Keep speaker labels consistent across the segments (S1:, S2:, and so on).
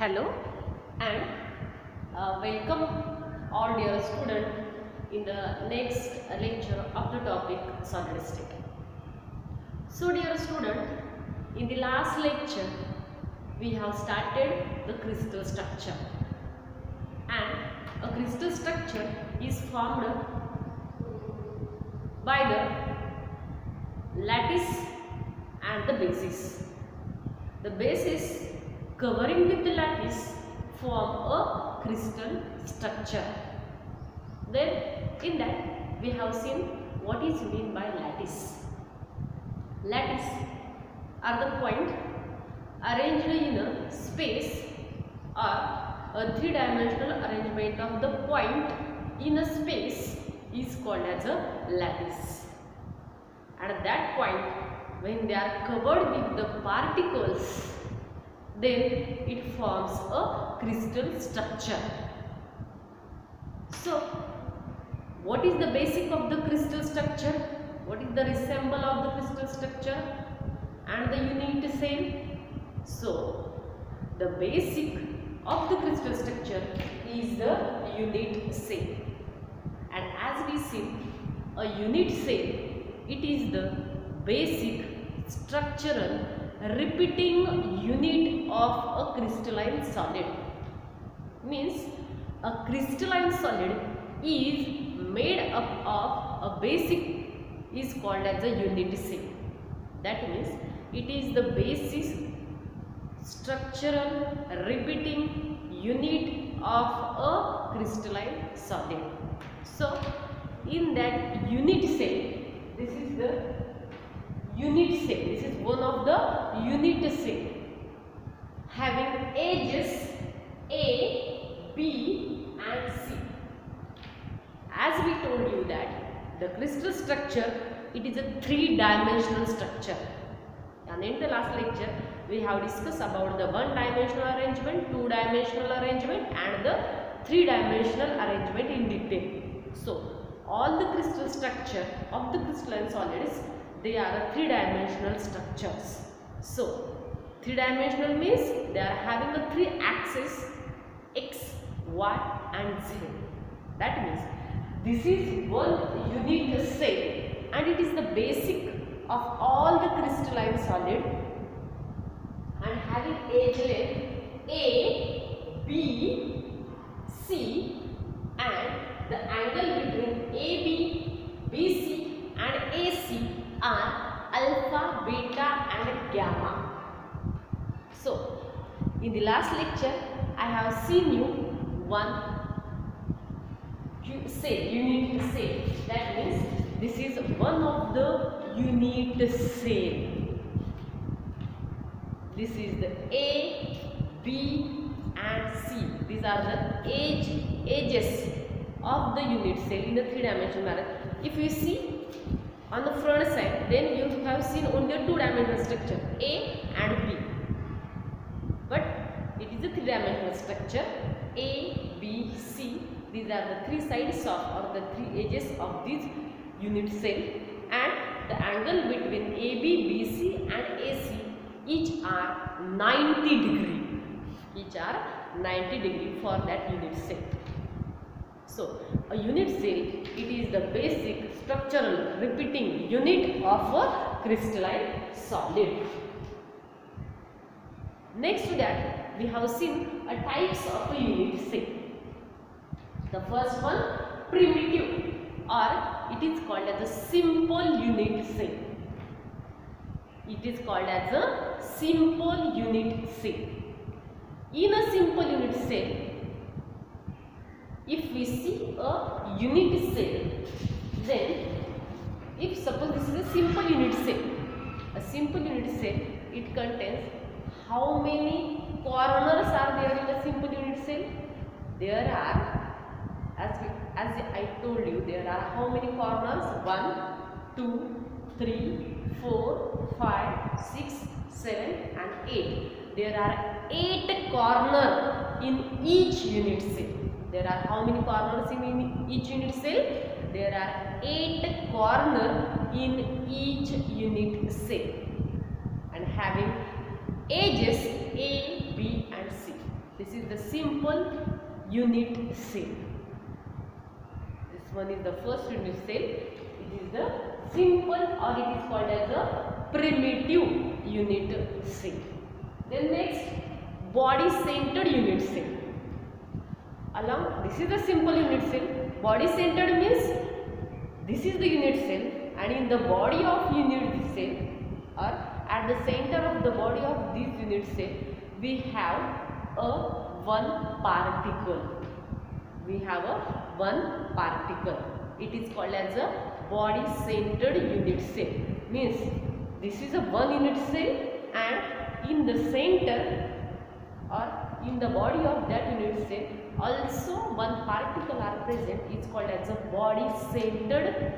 S1: Hello and welcome all dear student in the next lecture of the topic solid state. So dear student, in the last lecture we have started the crystal structure, and a crystal structure is formed by the lattice and the basis. The basis covering with the lattice form a crystal structure. Then in that we have seen what is meant by lattice. Lattice are the point arranged in a space or a three-dimensional arrangement of the point in a space is called as a lattice. At that point, when they are covered with the particles, then it forms a crystal structure. So, what is the basic of the crystal structure? What is the resemble of the crystal structure and the unit cell? So, the basic of the crystal structure is the unit cell. And as we see, a unit cell, it is the basic structural repeating unit of a crystalline solid. Means a crystalline solid is made up of a basic is called as a unit cell. That means it is the basis structural repeating unit of a crystalline solid. So in that unit cell, this is the unit cell. This is one of the unit cell having edges A, B and C. As we told you that the crystal structure, it is a three-dimensional structure. And in the last lecture we have discussed about the one-dimensional arrangement, two-dimensional arrangement and the three-dimensional arrangement in detail. So all the crystal structure of the crystalline solids, they are three-dimensional structures. So three-dimensional means they are having a three axes X, Y and Z. That means this is one unit cell and it is the basic of all the crystalline solid and having edge length A, B, C and the angle between AB, BC and AC are alpha, beta and gamma. So in the last lecture I have seen you one unit cell. That means this is one of the unit cell. This is the A, B and C. These are the edges of the unit cell in the three-dimensional manner. If you see on the front side, then you have seen only a two-dimensional structure A and B. But it is a three-dimensional structure A, B, C. These are the three sides of or the three edges of this unit cell, and the angle between AB, BC and AC each are 90 degree. Each are 90 degree for that unit cell. So a unit cell, it is the basic structural repeating unit of a crystalline solid. Next to that we have seen a types of a unit cell. The first one, primitive, or it is called as a simple unit cell. It is called as a simple unit cell. In a simple unit cell, if we see a unit cell, then if suppose this is a simple unit cell, it contains how many corners are there in a simple unit cell? There are, as I told you, there are how many corners? 1, 2, 3, 4, 5, 6, 7 and 8. There are 8 corners in each unit cell. There are how many corners in each unit cell? There are 8 corners in each unit cell and having edges A, B and C. This is the simple unit cell. This one is the first unit cell. It is the simple, or it is called as a primitive unit cell. Then next, body centered unit cell. This is the simple unit cell. Body centered means this is the unit cell, and in the body of unit cell, or at the center of the body of this unit cell, we have a one particle. We have a one particle. It is called as a body centered unit cell. Means this is a one unit cell, and in the center or in the body of that unit cell also one particle are present. It's called as a body centered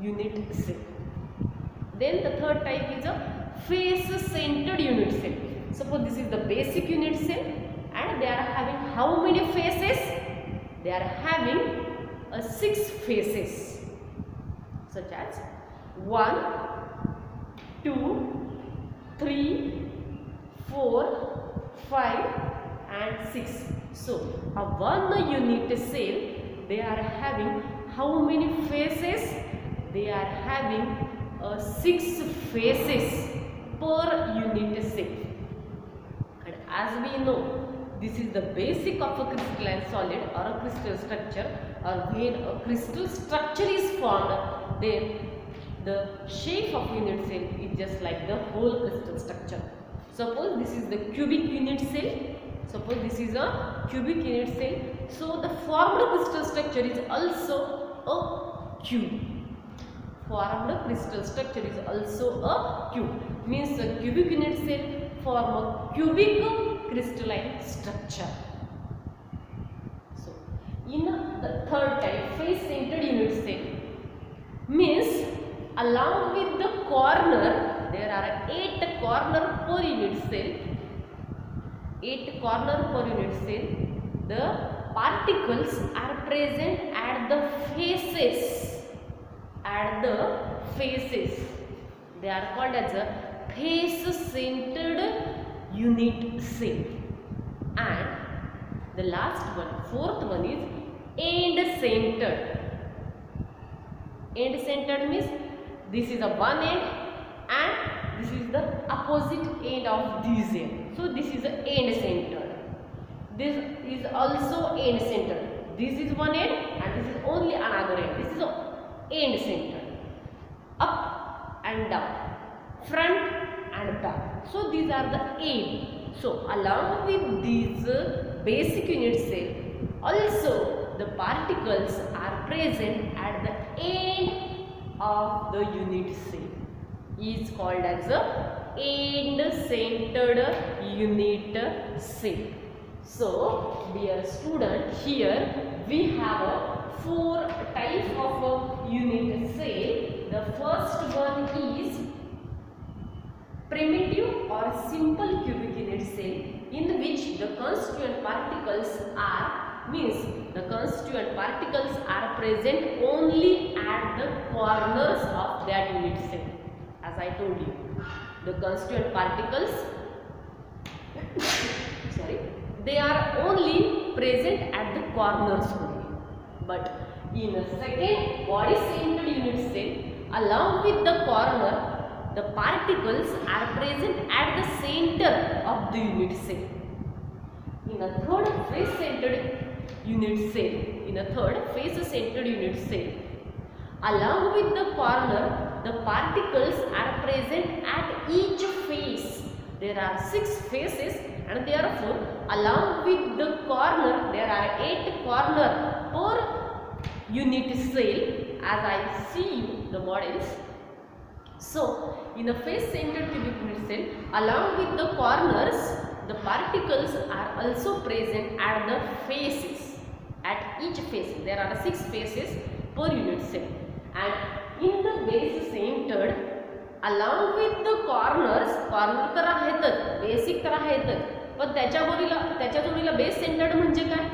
S1: unit cell. Then the third type is a face centered unit cell. Suppose this is the basic unit cell, and they are having how many faces? They are having 6 faces, such as 1, 2, 3, 4, 5 and 6. So a one unit cell, they are having how many faces? They are having 6 faces per unit cell. And as we know, this is the basic of a crystalline solid or a crystal structure, or when a crystal structure is formed, then the shape of unit cell is just like the whole crystal structure. Suppose this is the cubic unit cell. Suppose this is a cubic unit cell. So the formed crystal structure is also a cube. Formed crystal structure is also a cube. Means a cubic unit cell form a cubic crystalline structure. So in the third type, face centered unit cell, means along with the corner, there are 8 corner per unit cell. 8 corner per unit cell. The particles are present at the faces. At the faces, they are called as a face centered unit cell. And the last one, fourth one, is end centered. End centered means this is a one end and this is the opposite end of this end. So this is a end centered. This is also end centered. This is one end and this is only another end. This is a end centered. Up and down, front and back. So these are the end. So along with these basic unit cell, also the particles are present at the end of the unit cell. Is called as a end centered unit cell. So dear student, here we have 4 types of unit cell. The first one is primitive or simple cubic unit cell, in which the constituent particles are, means the constituent particles are present only at the corners of that unit cell. As I told you, the constituent particles they are only present at the corners only. But in a second body centered unit cell, along with the corner, the particles are present at the center of the unit cell. In a third face centered unit cell, along with the corner, the particles are present at each face. There are 6 faces, and therefore along with the corner there are 8 corner per unit cell, as I see you the models. So in a face centered cubic unit cell, along with the corners, the particles are also present at the faces. At each face there are 6 faces per unit cell. And in the base centered, along with the corners, corner तर आहेतच, basic तर आहेतच, पण त्याच्या जोडीला base centred म्हणजे काय?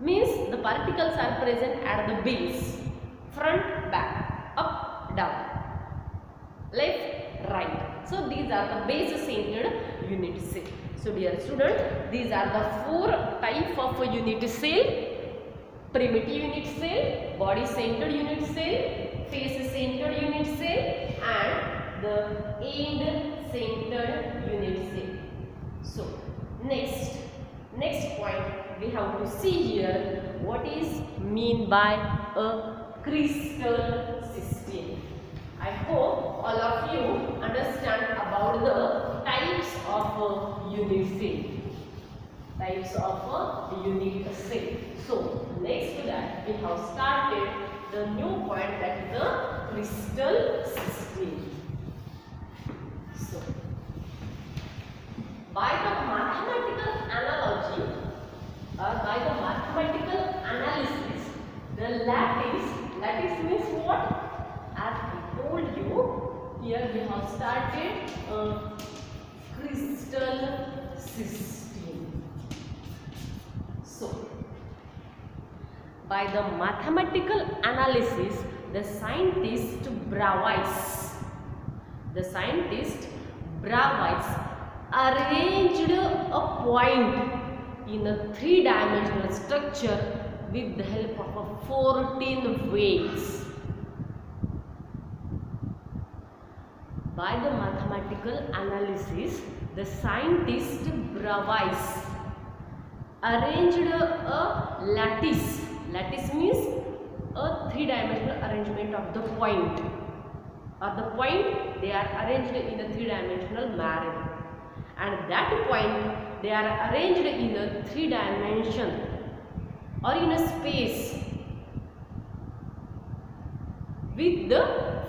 S1: Means the particles are present at the base, front, back, up, down, left, right. So these are the base centered unit cell. So dear student, these are the 4 type of unit cell: primitive unit cell, body centered unit cell, face centered unit cell, and the end centered unit cell. So next point we have to see here, what is mean by a crystal system. I hope all of you understand about the types of unit cell. Types of unit cell. So next to that we have started the new point, that is the crystal system. So by the mathematical analogy or by the mathematical analysis, the lattice means what? As I told you, here we have started a crystal system. So by the mathematical analysis, the scientist Bravais arranged a point in a 3-dimensional structure with the help of 14 weights. By the mathematical analysis, the scientist Bravais arranged a lattice. Lattice means a 3-dimensional arrangement of the point. Or the point, they are arranged in a 3-dimensional manner. And that point, they are arranged in a 3 dimension or in a space with the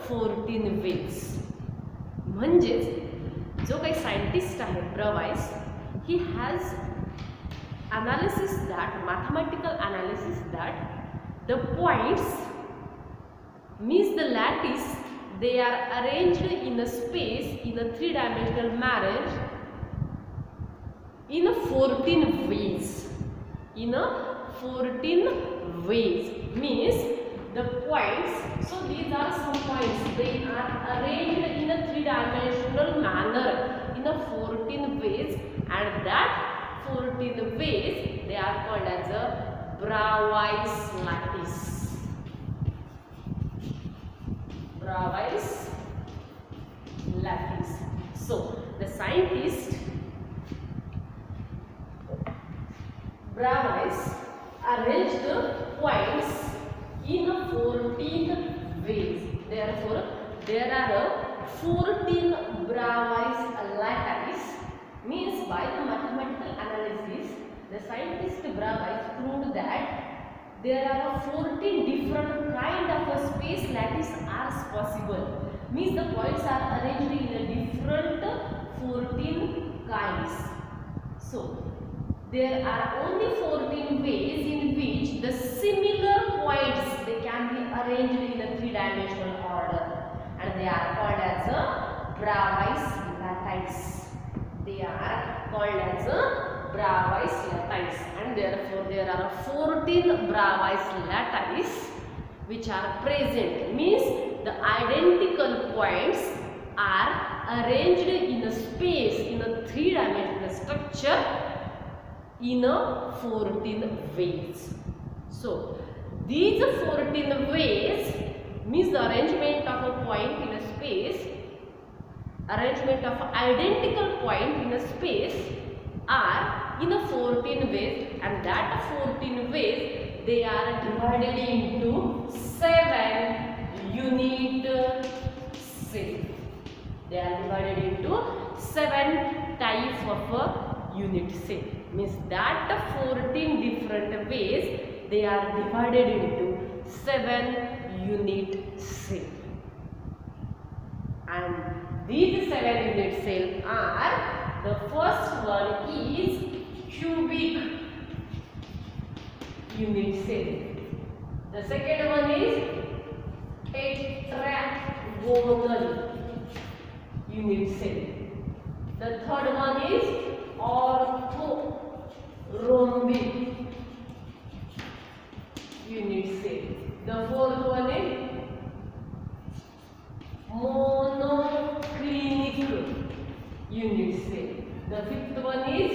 S1: 14 weights. म्हणजेच जो काही scientist आहे ब्रावाइस, he has mathematical analysis that the points means the lattice, they are arranged in a space in a 3-dimensional manner in a 14 ways. In a 14 ways means the points. So these are some points. They are arranged in a 3-dimensional manner in a 14 ways, and that 14 ways they are called as a Bravais lattice. Bravais lattice. So the scientist Bravais arranged the points in a 14 ways. Therefore, there are 14 Bravais lattice. Means by the mathematical analysis, the scientist Bravais proved that there are 14 different kind of a space lattice are possible. Means the points are arranged in a different 14 kinds. So there are only 14 ways in which the similar points, they can be arranged in a 3-dimensional order, and they are called as a Bravais lattice. They are called as a Bravais lattice, and therefore there are 14 Bravais lattice which are present. Means the identical points are arranged in a space in a 3-dimensional structure in a 14 ways. So these 14 ways means the arrangement of a point in a space, arrangement of identical point in a space are in a 14 ways, and that 14 ways they are divided into 7 unit cells. They are divided into 7 types of a unit cell. Means that 14 different ways they are divided into 7 unit cells. And these 7 unit cells are, the first one is cubic unit cell. The second one is tetragonal unit cell. The third one is orthorhombic unit cell. The fourth one is monoclinic unit cell. The fifth one is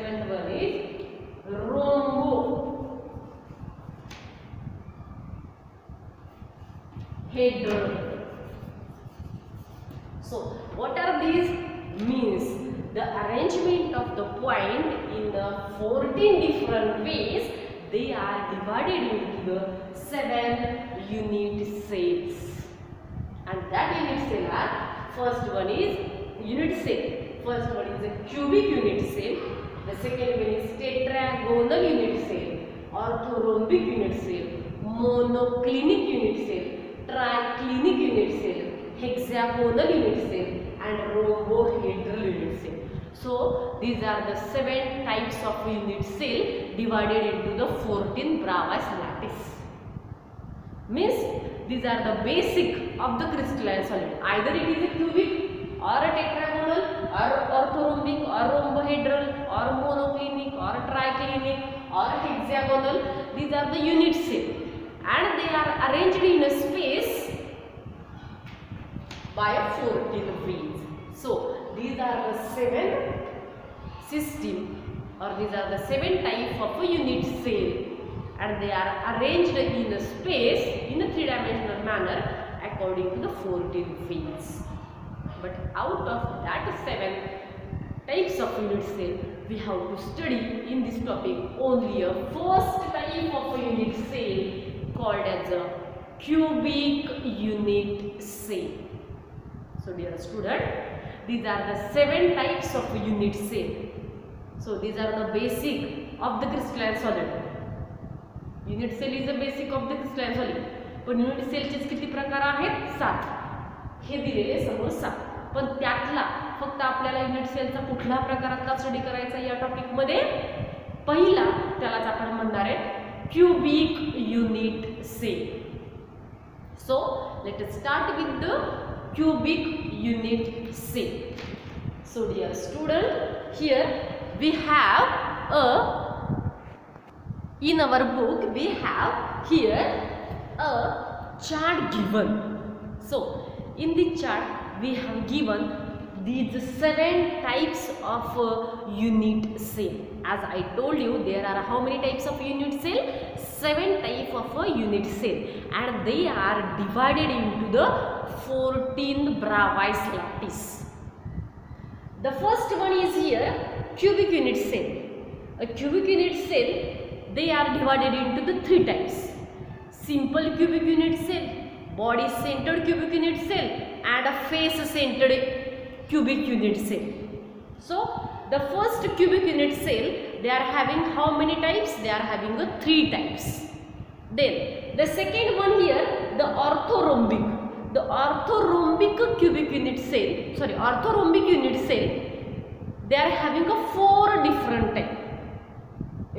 S1: seventh one is rhombohedral. So what are these means? The arrangement of the point in the 14 different ways. They are divided into the 7 unit cells, and that unit cell are, first one is unit cell. First one is a cubic unit cell. The second one is tetragonal unit cell, orthorhombic unit cell, monoclinic unit cell, triclinic unit cell, hexagonal unit cell, and rhombohedral unit cell. So these are the 7 types of unit cell divided into the 14 Bravais lattice. Means these are the basic of the crystalline solid. Either it is a cubic or a tetragonal or orthorhombic or rhombohedral or monoclinic or triclinic or hexagonal. These are the unit cell, and they are arranged in a space by a 14 ways. So these are the 7 system, or these are the 7 type of a unit cell, and they are arranged in a space in a 3-dimensional manner according to the 14 ways. But out of that 7 types of unit cell, we have to study in this topic only a first type of a unit cell called as a cubic unit cell. So dear student, these are the 7 types of unit cell. So these are the basic of the crystalline solid. Unit cell is the basic of the crystalline solid. पण unit सेलचे किती प्रकार आहेत? 7. हे दिलेले समोर 7. पण त्यातला फक्त आपल्याला युनिट सेलचा कुठल्या प्रकारातला स्टडी करायचा या टॉपिक मध्ये? पहिला त्यालाच आपण म्हणणार आहे cubic unit cell. So let us start with the cubic unit cell. So dear student, here we have in our book we have here a chart given. So in the chart we have given these 7 types of unit cell. As I told you, there are how many types of unit cell? 7 type of a unit cell, and they are divided into the 14 Bravais lattice. The first one is here cubic unit cell. A cubic unit cell, they are divided into the 3 types: simple cubic unit cell, body centered cubic unit cell, and a face centered cubic unit cell. So the first cubic unit cell, they are having how many types? They are having 3 types. Then the second one here, the orthorhombic. The orthorhombic cubic unit cell, orthorhombic unit cell, they are having 4 different types.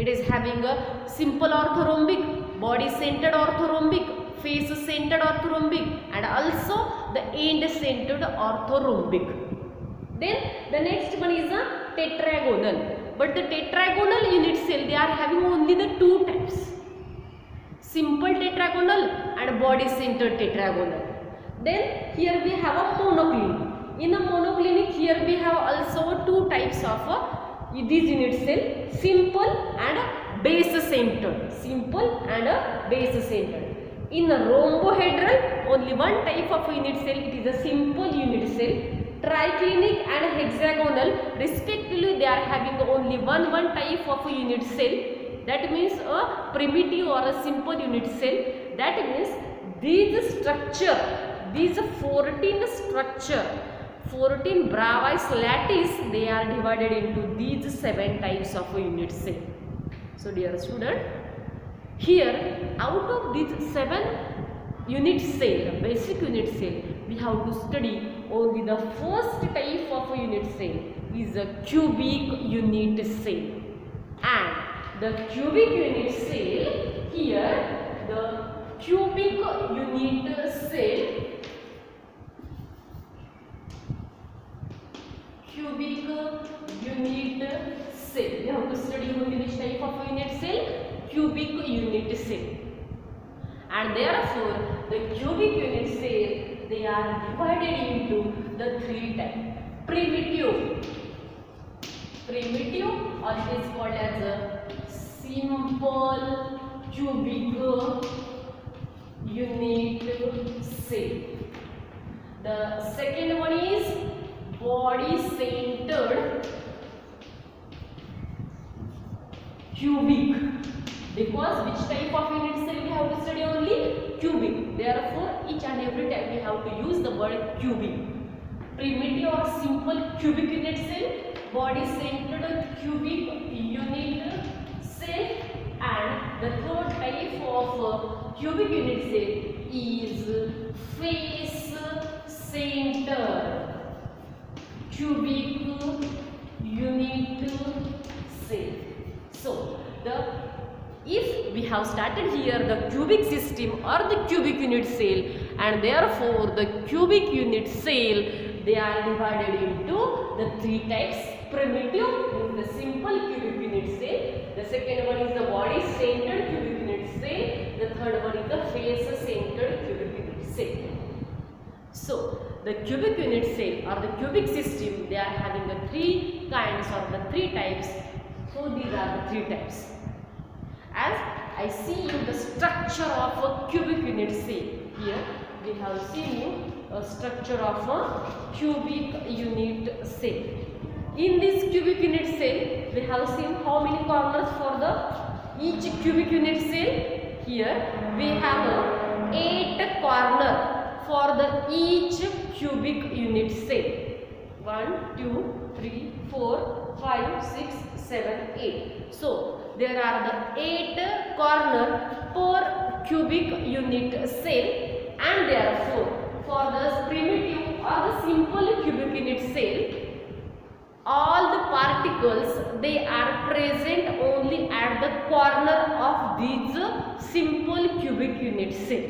S1: It is having a simple orthorhombic, body centered orthorhombic, face centered orthorhombic, and also the end centered orthorhombic. Then the next one is a tetragonal. But the tetragonal unit cell, they are having only the 2 types: simple tetragonal and body centered tetragonal. Then here we have a monoclinic. In a monoclinic, here we have also 2 types of these unit cell: simple and base centered. Simple and base centered. In a rhombohedral, only 1 type of unit cell. It is a simple unit cell. Triclinic and hexagonal, respectively, they are having only one type of unit cell. That means a primitive or a simple unit cell. That means these 14 Bravais lattice, they are divided into these 7 types of unit cell. So dear student, here out of these 7 unit cell, basic unit cell, we have to study only the first type of unit cell is a cubic unit cell. And the cubic unit cell, here the cubic unit cell, we have to study only which type of unit cell? Cubic unit cell. And therefore the cubic unit cell, they are divided into the 3 types: primitive or it is called as a simple cubic unit cell. The second one is body centered cubic, because which type of unit cell we have to study? Only cubic. Therefore each and every time we have to use the word cubic. Primitive or simple cubic unit cell, body centered cubic unit cell, and the third type of cubic unit cell is face centered cubic unit cell. So if we have started here the cubic system or the cubic unit cell, and therefore the cubic unit cell, they are divided into the three types. Primitive is the simple cubic unit cell, the second one is the body centered cubic unit cell, the third one is the face centered cubic unit cell. So the cubic unit cell or the cubic system, they are having the three kinds or the three types. So these are the three types. As I see you the structure of a cubic unit cell. Here we have seen you a structure of a cubic unit cell. In this cubic unit cell, we have seen how many corners for the each cubic unit cell. Here we have 8 corners for the each cubic unit cell. 1, 2, 3, 4, 5, 6, 7, 8. So there are the 8 corners per cubic unit cell, and therefore for the primitive or the simple cubic unit cell, all the particles, they are present only at the corner of these simple cubic unit cell.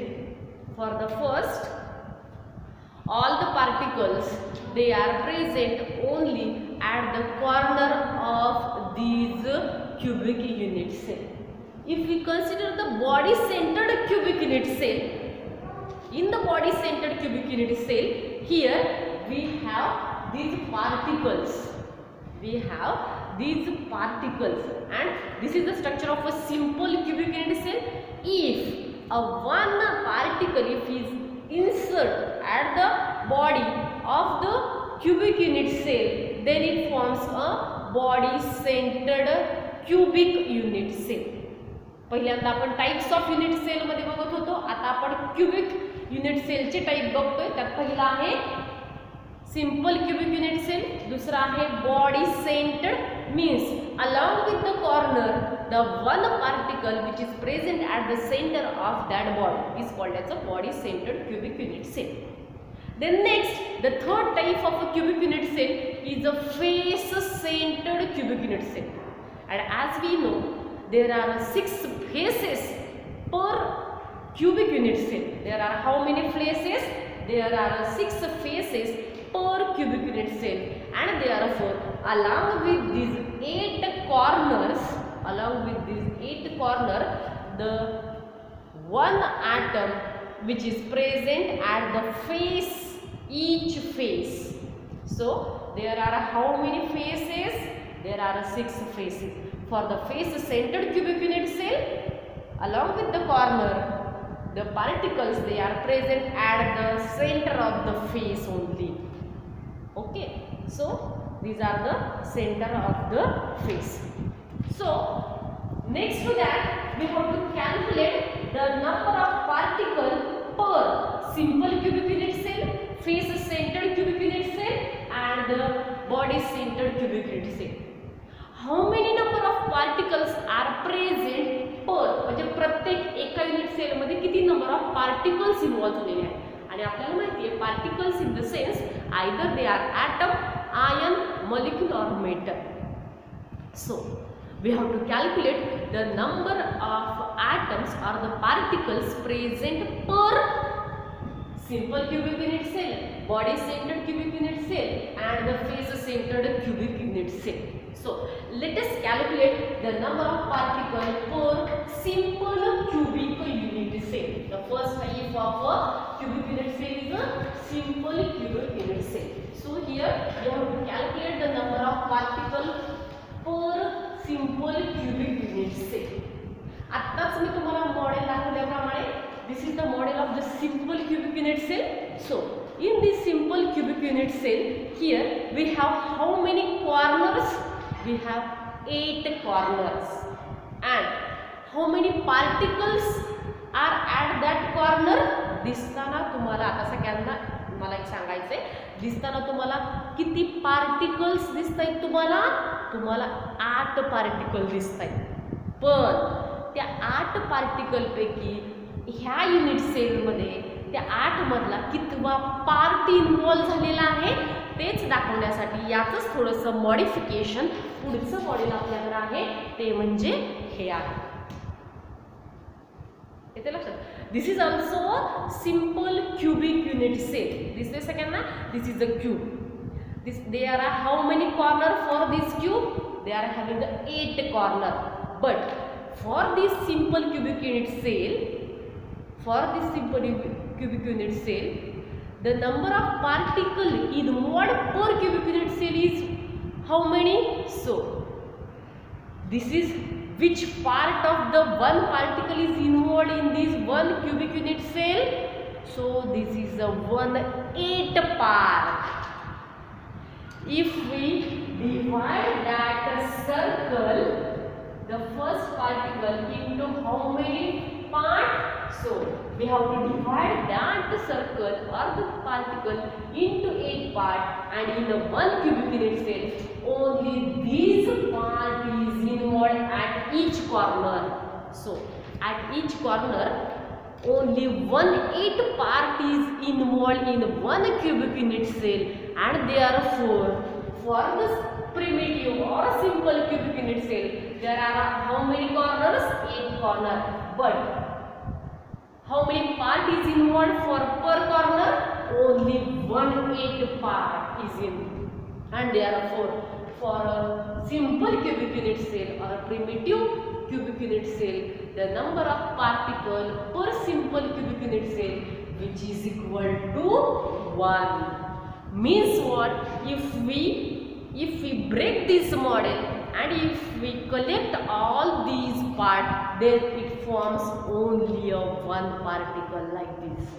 S1: For the first, all the particles, they are present only at the corner of these cubic unit cell. If we consider the body centered cubic unit cell, in the body centered cubic unit cell, here we have these particles. We have these particles, and this is the structure of a simple cubic unit cell. If a one particle is insert at the body of the cubic unit cell, then it forms a body centered cubic unit cell. पहिल्यांदा आपण types of unit cell मध्ये बघत होतो, आता आपण cubic unit सेलचे type बघतोय. त्यात पहिला आहे सिंपल क्यूबिक युनिट सेल, दूसरा आहे body centred, means along with the corner the one particle which is present at the center of that body is called as a body centered cubic unit cell. Then next, the third type of a cubic unit cell is a face centered cubic unit cell. And as we know, there are 6 faces per cubic unit cell. There are how many faces? There are 6 faces per cubic unit cell, and therefore along with these 8 corners, the one atom which is present at the face, each face. So there are how many faces? There are 6 faces. For the face centered cubic unit cell, along with the corner, the particles, they are present at the center of the face only. Okay, so these are the center of the face. So next to that, we have to calculate the number of particles per simple cubic unit cell, face centered cubic unit cell, and the body centered cubic unit cell. How many number of particles are present per, म्हणजे प्रत्येक एका unit cell मध्ये किती number of particles involve झालेले आहेत. आणि आपल्याला माहिती आहे particles in the sense either they are atom, ion, molecule और metal. So we have to calculate the number of atoms or the particles present per simple cubic unit cell, body centered cubic unit cell, and the face centered cubic unit cell. So let us calculate the number of particles per simple cubic unit cell. The first type of a cubic unit cell is a simple cubic unit cell. So here we have to calculate the number of particles per simple cubic unit cell. आत्ताच मी तुम्हाला model दाखवल्याप्रमाणे this is the model of the simple cubic unit cell. So in this simple cubic unit cell, here we have how many corners? We have 8 corners. And how many particles are at that corner? दिसताना तुम्हाला आता सगळ्यांना मला एक सांगायचंय, दिसताना तुम्हाला किती पार्टिकल्स दिसतायत? तुम्हाला 8 पार्टिकल दिसतायत. पण त्या 8 पार्टिकल पैकी ह्या युनिट सेल मध्ये त्या 8 मधला कितवा पार्ट इन्व्हॉल्व झालेला आहे तेच दाखवण्यासाठी याचंच थोडंसं मॉडिफिकेशन पुढचं मॉडेल आपल्याकडे आहे, ते म्हणजे हे आहे. येते लक्षात? This is also a simple cubic unit cell. दिसते सगळ्यांना? This is a cube. This there are how many corner for this cube? They are having 8 corner. But for this simple cubic unit cell, for this simple cubic unit cell, the number of particles involved per cubic unit cell is how many? So this is which part of the one particle is involved in this one cubic unit cell? So this is the 1/8 part. If we divide that circle, the first particle into how many parts? So we have to divide that circle or the particle into 8 parts, and in the one cubic unit cell only this part is involved at each corner. So at each corner only 1/8 part is involved in one cubic unit cell, and therefore for this primitive or simple cubic unit cell there are how many corners? 8 corners. But how many part is involved for per corner? Only 1/8 part is in. And therefore for a simple cubic unit cell or a primitive cubic unit cell, the number of particle per simple cubic unit cell which is equal to 1. Means what? If we break this model and if we collect all these parts, then it forms only a one particle like this.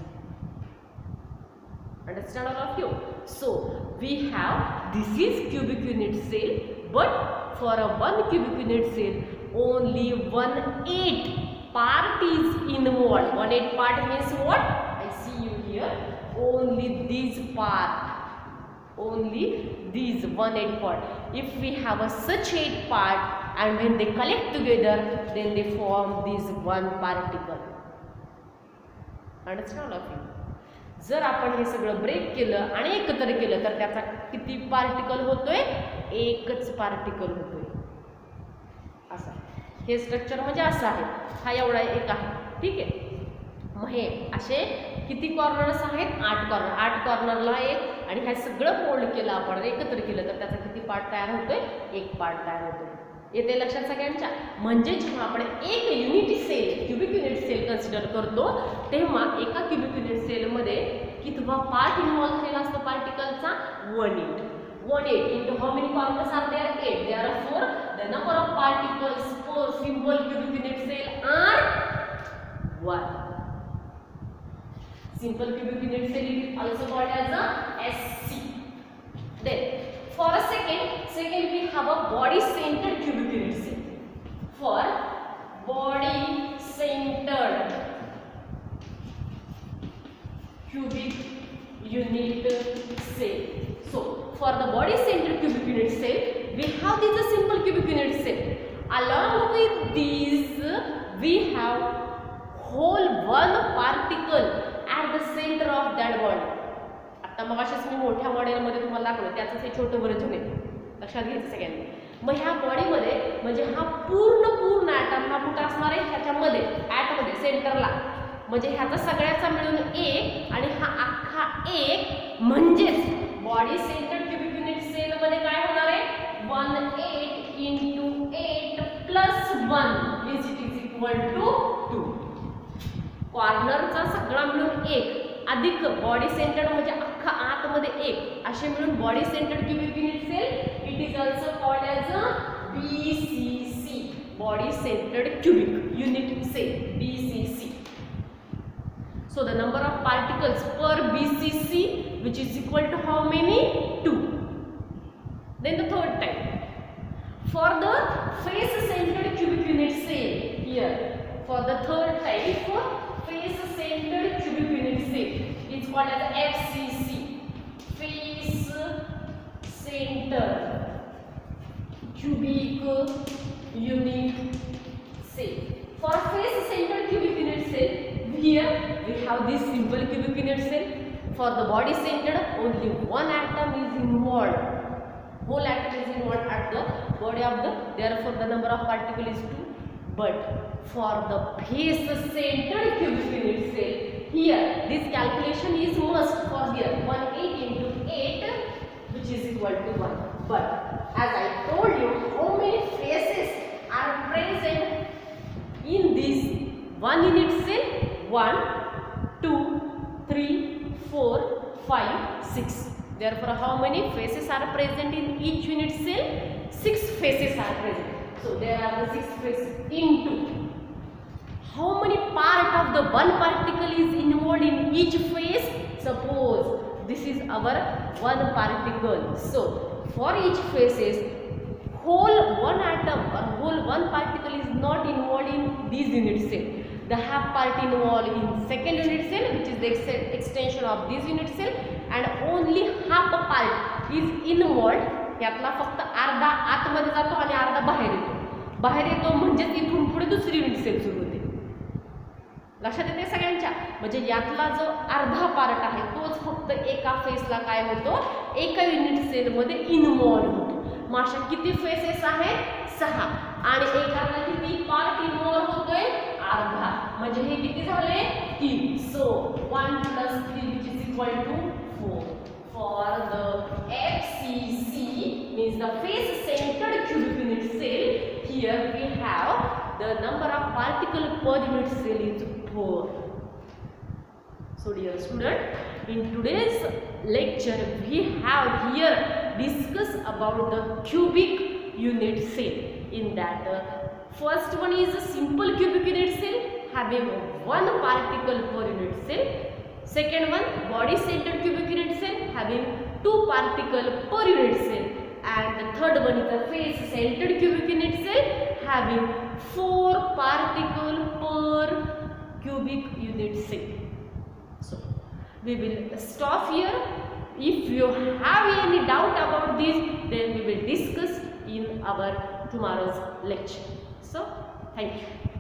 S1: Understand all of you? So we have, this is cubic unit cell, but for a one cubic unit cell only 1/8 part is involved. 1/8 part means what? I see you here. Only this part. Only these 1/8 part. If we have a such 8 part and when they collect together, then they form this one particle. Understand all of you? जर आपण हे सगळं break केलं आणि एकत्र केलं तर त्याचा किती पार्टिकल होतोय? एकच पार्टिकल होतोय. असा हे स्ट्रक्चर म्हणजे असं आहे. हा एवढा एक आहे. ठीक आहे. मग हे असे किती कॉर्नर्स आहेत? 8 कॉर्नर. 8 कॉर्नरला एक, आणि हे सगळं फोल्ड केलं आपण एकत्र केलं तर त्याचा किती पार्ट तयार होतोय? एक पार्ट तयार होतोय. येते लक्षात सगळ्यांच्या? म्हणजे जेव्हा आपण एक unit cell, cubic unit cell consider करतो तेव्हा एका क्यूबिक युनिट सेलमध्ये कितवा पार्ट इन्व्हॉल्व झालेला असतो पार्टिकलचा? 1/8. 1/8 into how many corners are there? 8. Therefore the number of particles per simple cubic unit cell are 1. Simple cubic unit cell is also called as a SC. Then for a second we have a body centered cubic unit cell. For body centered cubic unit cell. So for the body centered cubic unit cell we have this simple cubic unit cell. Along with these we have whole one particle at the center of that body. आता मग अशाच मी मोठ्या मॉडेलमध्ये तुम्हाला दाखवलं, त्याचं हे छोटं version आहे. लक्षात घ्यायचं सगळ्यांनी. मग ह्या बॉडीमध्ये म्हणजे हा पूर्ण ॲटम हा कुठं असणार आहे? ह्याच्यामध्ये ॲटमध्ये सेंटरला. म्हणजे ह्याचा सगळ्याचा मिळून एक आणि हा अख्खा एक, म्हणजेच body centred cubic unit cell मध्ये काय होणार आहे? 1/8 into 8 plus 1 is it is equal to 2. कॉर्नरचा सगळा मिळून एक अधिक बॉडी सेंटर्ड म्हणजे अख्खा आतमध्ये एक, असे मिळून body centred cubic unit cell. It is also called as a BCC, body centered cubic unit cell, BCC. So the number of particles per BCC, which is equal to how many? 2. Then the third type, for the face centered cubic unit cell, here for the third type, face centered cubic unit cell is called as FCC, face centered cubic unit cell. For face centered cubic unit cell, here we have this simple cubic unit cell. For the body centered, only one atom is involved. Whole atom is involved at the body of the, therefore the number of particles is 2. But for the face centered cubic unit cell, here this calculation is must for here 18 into 8, which is equal to 1. But as I told you, how many faces are present in this one unit cell? 1, 2, 3, 4, 5, 6. Therefore, how many faces are present in each unit cell? 6 faces are present. So there are the 6 faces into how many part of the one particle is involved in each phase? Suppose this is our one particle. So for each phases, whole one atom or whole one particle is not involved in these unit cell. The half part involved in second unit cell, which is the extension of this unit cell, and only half part is involved. यातला फक्त अर्धा आतमध्ये जातो आणि अर्धा बाहेर येतो. बाहेर येतो म्हणजे इथून पुढे दुसरी युनिट सेल सुरू होते. लक्षात येते सगळ्यांच्या? म्हणजे यातला जो अर्धा पार्ट आहे तोच फक्त एका फेसला काय होतो, एका युनिट सेल मध्ये इन्व्हॉल्व होतो. मग अशा किती फेसेस आहेत? 6. आणि एकाला किती पार्ट इन्व्हॉल्व होतोय? अर्धा. म्हणजे हे किती झाले? 3. सो 1 + 3 which is equal to 4. For the FCC means the face centered cubic unit cell, here we have the number of particles per unit cell is 4. So dear student, in today's lecture we have here discussed about the cubic unit cell. In that first one is a simple cubic unit cell having one particle per unit cell. Second one, body centered cubic unit cell having 2 particles per unit cell. And the third one is a face centered cubic unit cell having 4 particles per cubic unit cell. So we will stop here. If you have any doubt about this, then we will discuss in our tomorrow's lecture. So thank you.